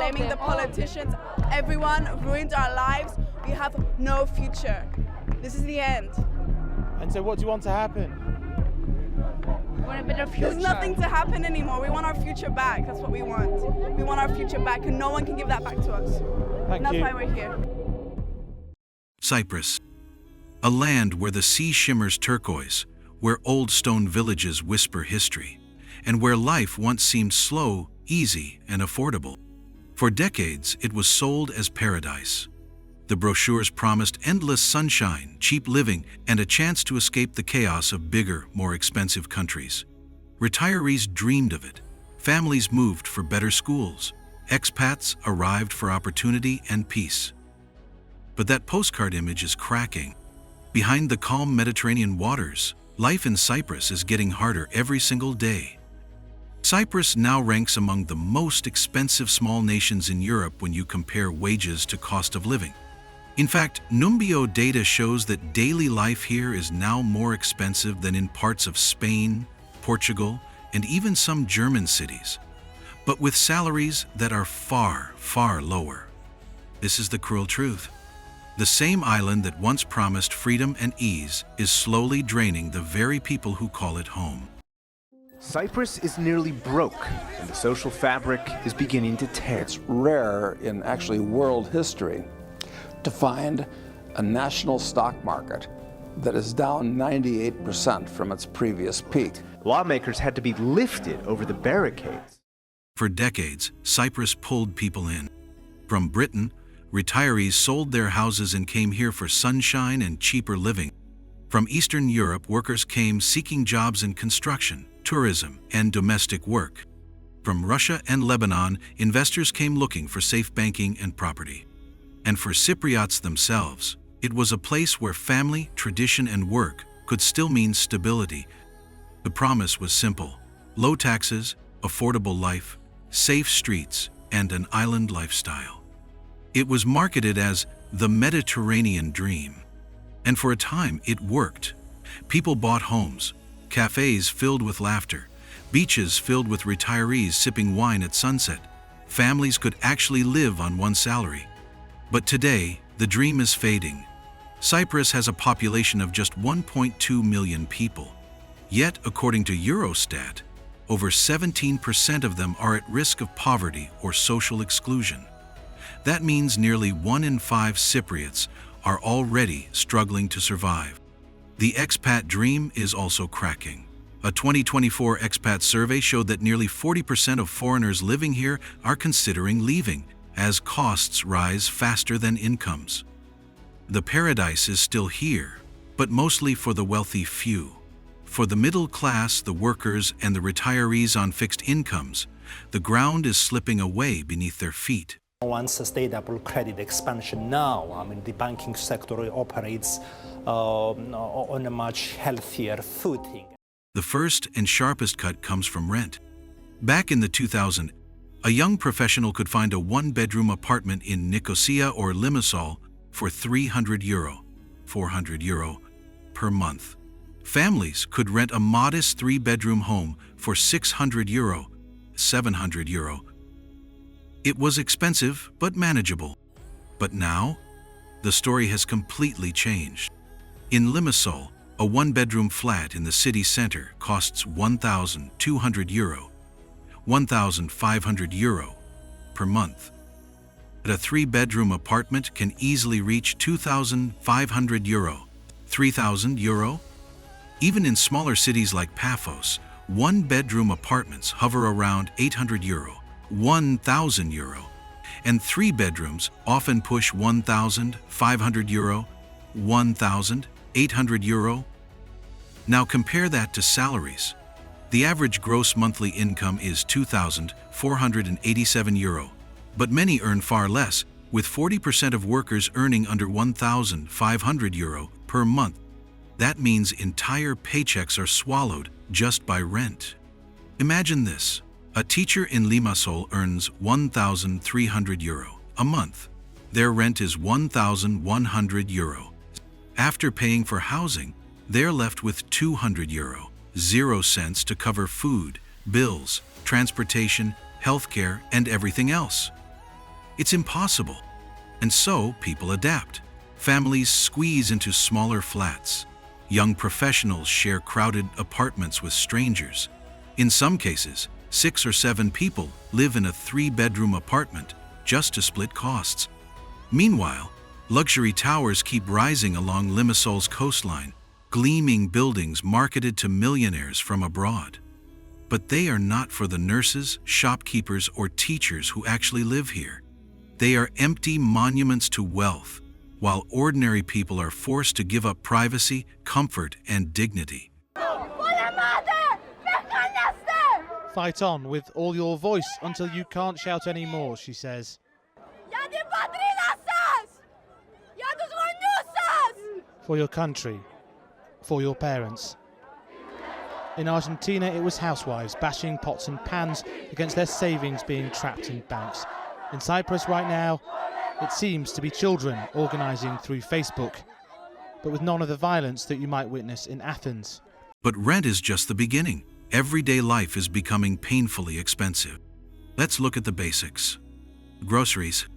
blaming the politicians. Everyone ruined our lives. We have no future. This is the end. And so what do you want to happen? We want a better future. There's nothing to happen anymore. We want our future back. That's what we want. We want our future back, and no one can give that back to us. Thank That's you. why we're here. Cyprus, a land where the sea shimmers turquoise, where old stone villages whisper history, and where life once seemed slow, easy, and affordable. For decades, it was sold as paradise. The brochures promised endless sunshine, cheap living, and a chance to escape the chaos of bigger, more expensive countries. Retirees dreamed of it. Families moved for better schools. Expats arrived for opportunity and peace. But that postcard image is cracking. Behind the calm Mediterranean waters, life in Cyprus is getting harder every single day. Cyprus now ranks among the most expensive small nations in Europe when you compare wages to cost of living. In fact, Numbeo data shows that daily life here is now more expensive than in parts of Spain, Portugal, and even some German cities, but with salaries that are far, far lower. This is the cruel truth. The same island that once promised freedom and ease is slowly draining the very people who call it home. Cyprus is nearly broke, and the social fabric is beginning to tear. It's rare in actually world history to find a national stock market that is down 98% from its previous peak. Lawmakers had to be lifted over the barricades. For decades, Cyprus pulled people in. From Britain, retirees sold their houses and came here for sunshine and cheaper living. From Eastern Europe, workers came seeking jobs in construction, tourism, and domestic work. From Russia and Lebanon, investors came looking for safe banking and property. And for Cypriots themselves, it was a place where family, tradition, and work could still mean stability. The promise was simple: low taxes, affordable life, safe streets, and an island lifestyle. It was marketed as the Mediterranean dream. And for a time, it worked. People bought homes, cafes filled with laughter, beaches filled with retirees sipping wine at sunset. Families could actually live on one salary. But today, the dream is fading. Cyprus has a population of just 1.2 million people. Yet, according to Eurostat, over 17% of them are at risk of poverty or social exclusion. That means nearly 1 in 5 Cypriots are already struggling to survive. The expat dream is also cracking. A 2024 expat survey showed that nearly 40% of foreigners living here are considering leaving, as costs rise faster than incomes. The paradise is still here, but mostly for the wealthy few. For the middle class, the workers, and the retirees on fixed incomes, the ground is slipping away beneath their feet. Once sustainable credit expansion now, the banking sector operates on a much healthier footing. The first and sharpest cut comes from rent. Back in the 2000s, a young professional could find a one-bedroom apartment in Nicosia or Limassol for €300, €400 per month. Families could rent a modest 3-bedroom home for €600, €700. It was expensive but manageable. But now, the story has completely changed. In Limassol, a 1-bedroom flat in the city center costs €1,200, €1,500 per month. But a 3-bedroom apartment can easily reach €2,500, €3,000. Even in smaller cities like Paphos, 1-bedroom apartments hover around €800, €1,000, and 3 bedrooms often push €1,500, €1,800. Now compare that to salaries. The average gross monthly income is €2,487, but many earn far less, with 40% of workers earning under €1,500 per month. That means entire paychecks are swallowed just by rent. Imagine this. A teacher in Limassol earns €1,300 a month. Their rent is €1,100. After paying for housing, they're left with €200, 0 cents to cover food, bills, transportation, healthcare, and everything else. It's impossible. And so people adapt. Families squeeze into smaller flats. Young professionals share crowded apartments with strangers. In some cases, 6 or 7 people live in a 3-bedroom apartment just to split costs. Meanwhile, luxury towers keep rising along Limassol's coastline, gleaming buildings marketed to millionaires from abroad. But they are not for the nurses, shopkeepers, or teachers who actually live here. They are empty monuments to wealth, while ordinary people are forced to give up privacy, comfort, and dignity. Fight on with all your voice until you can't shout anymore, she says. For your country, for your parents. In Argentina, it was housewives bashing pots and pans against their savings being trapped in banks. In Cyprus right now, it seems to be children organising through Facebook, but with none of the violence that you might witness in Athens. But rent is just the beginning. Everyday life is becoming painfully expensive. Let's look at the basics. Groceries.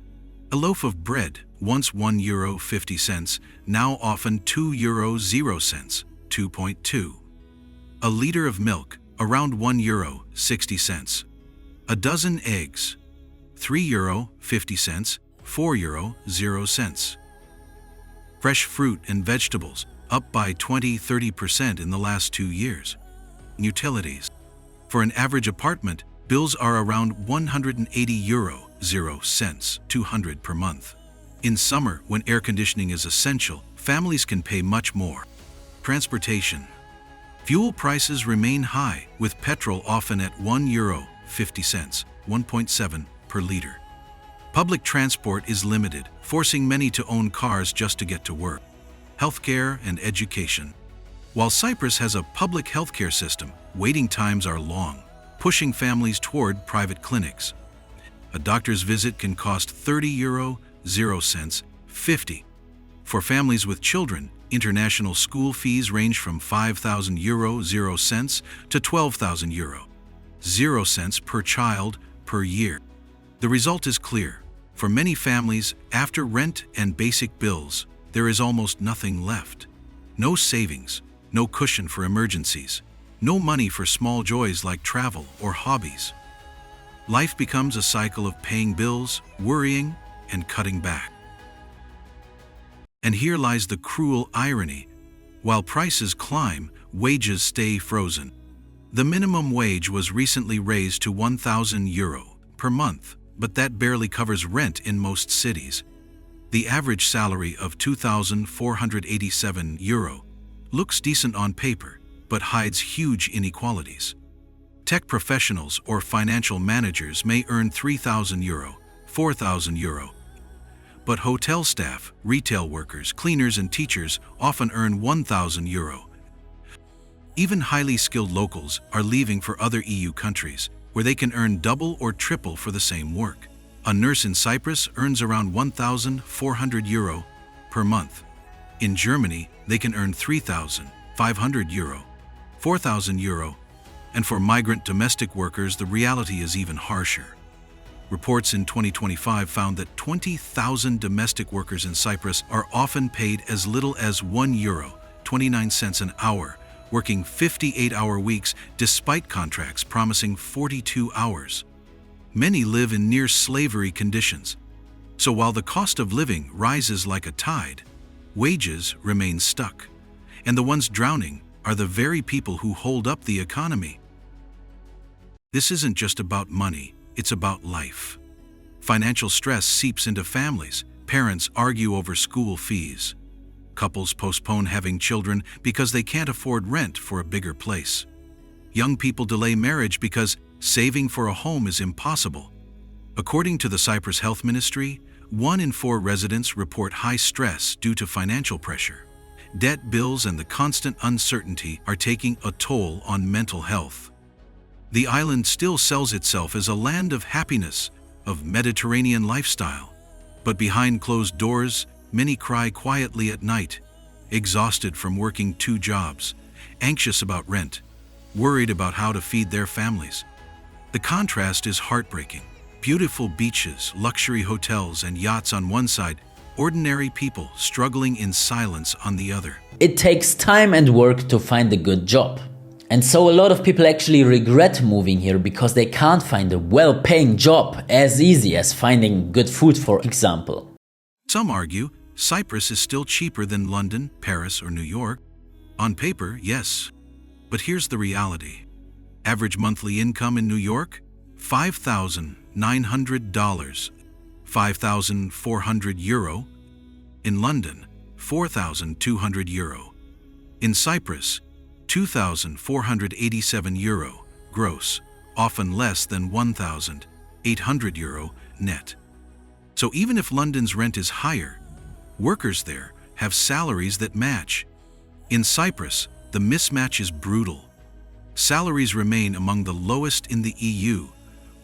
A loaf of bread, once €1.50, now often €2.00, 2.2. A liter of milk, around €1.60. A dozen eggs, €3.50, €4.00. Fresh fruit and vegetables, up by 20–30% in the last 2 years. Utilities. For an average apartment, bills are around €180, 200 per month. In summer, when air conditioning is essential, families can pay much more. Transportation. Fuel prices remain high, with petrol often at €1.50, 1.7 per liter. Public transport is limited, forcing many to own cars just to get to work. Healthcare and education. While Cyprus has a public healthcare system, waiting times are long, pushing families toward private clinics. A doctor's visit can cost €30, 50. For families with children, international school fees range from €5,000 to €12,000, 0 cents per child per year. The result is clear. For many families, after rent and basic bills, there is almost nothing left. No savings, no cushion for emergencies, no money for small joys like travel or hobbies. Life becomes a cycle of paying bills, worrying, and cutting back. And here lies the cruel irony. While prices climb, wages stay frozen. The minimum wage was recently raised to €1,000 per month, but that barely covers rent in most cities. The average salary of €2,487 looks decent on paper, but hides huge inequalities. Tech professionals or financial managers may earn €3,000, €4,000, but hotel staff, retail workers, cleaners, and teachers often earn €1,000. Even highly skilled locals are leaving for other EU countries, where they can earn double or triple for the same work. A nurse in Cyprus earns around €1,400 per month. In Germany, they can earn €3,500, €4,000, and for migrant domestic workers, the reality is even harsher. Reports in 2025 found that 20,000 domestic workers in Cyprus are often paid as little as €1.29 an hour, working 58-hour weeks despite contracts promising 42 hours. Many live in near-slavery conditions. So while the cost of living rises like a tide, wages remain stuck, and the ones drowning are the very people who hold up the economy. This isn't just about money, it's about life. Financial stress seeps into families. Parents argue over school fees. Couples postpone having children because they can't afford rent for a bigger place. Young people delay marriage because saving for a home is impossible. According to the Cyprus Health Ministry, 1 in 4 residents report high stress due to financial pressure. Debt bills and the constant uncertainty are taking a toll on mental health. The island still sells itself as a land of happiness, of Mediterranean lifestyle. But behind closed doors, many cry quietly at night, exhausted from working 2 jobs, anxious about rent, worried about how to feed their families. The contrast is heartbreaking. Beautiful beaches, luxury hotels, and yachts on one side, ordinary people struggling in silence on the other. It takes time and work to find a good job. And so a lot of people actually regret moving here because they can't find a well-paying job as easy as finding good food, for example. Some argue Cyprus is still cheaper than London, Paris, or New York. On paper, yes. But here's the reality. Average monthly income in New York? $5,900, 5,400 euro. In London, 4,200 euro. In Cyprus, 2,487 euro gross, often less than 1,800 euro net. So even if London's rent is higher, workers there have salaries that match. In Cyprus, the mismatch is brutal. Salaries remain among the lowest in the EU,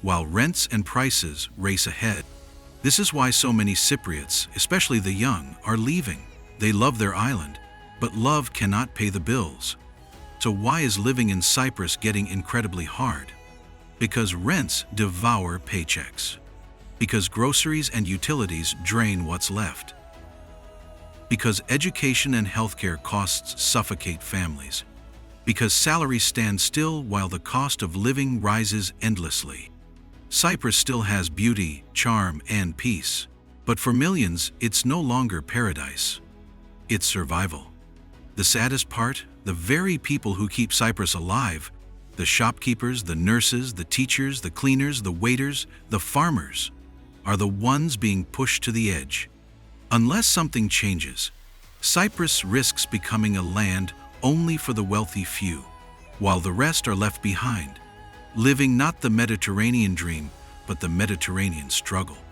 while rents and prices race ahead. This is why so many Cypriots, especially the young, are leaving. They love their island, but love cannot pay the bills. So why is living in Cyprus getting incredibly hard? Because rents devour paychecks. Because groceries and utilities drain what's left. Because education and healthcare costs suffocate families. Because salaries stand still while the cost of living rises endlessly. Cyprus still has beauty, charm, and peace. But for millions, it's no longer paradise. It's survival. The saddest part, the very people who keep Cyprus alive, the shopkeepers, the nurses, the teachers, the cleaners, the waiters, the farmers, are the ones being pushed to the edge. Unless something changes, Cyprus risks becoming a land only for the wealthy few, while the rest are left behind, living not the Mediterranean dream, but the Mediterranean struggle.